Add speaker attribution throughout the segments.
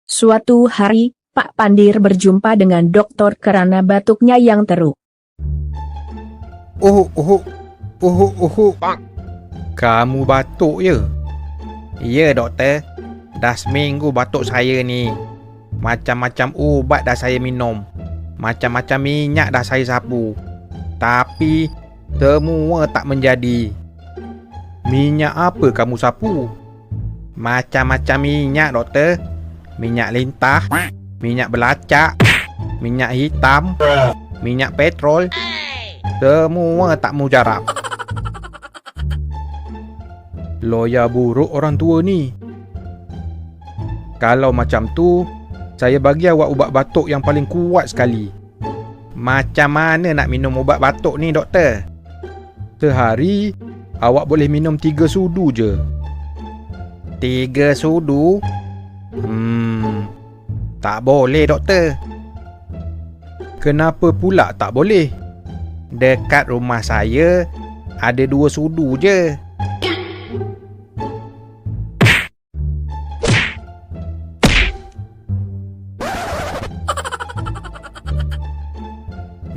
Speaker 1: Suatu hari, Pak Pandir berjumpa dengan dokter karena batuknya yang teruk.
Speaker 2: Kamu batuk ya? Ya doktor, dah seminggu batuk saya ni. Macam-macam ubat dah saya minum, macam-macam minyak dah saya sapu, tapi semua tak menjadi. Minyak apa kamu sapu? Macam-macam minyak doktor. Minyak lintah, minyak belacak, minyak hitam, minyak petrol. Semua tak mujarab. Loya buruk orang tua ni. Kalau macam tu, saya bagi awak ubat batuk yang paling kuat sekali. Macam mana nak minum ubat batuk ni doktor? Sehari, awak boleh minum 3 sudu je. 3 sudu? Tak boleh doktor. Kenapa pula tak boleh? Dekat rumah saya ada 2 sudu je.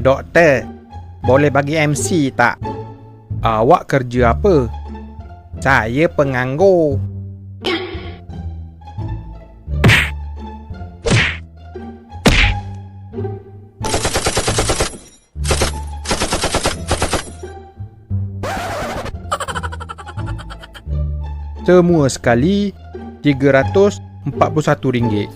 Speaker 2: Doktor, boleh bagi MC tak? Awak kerja apa? Saya penganggur. Semua sekali RM341.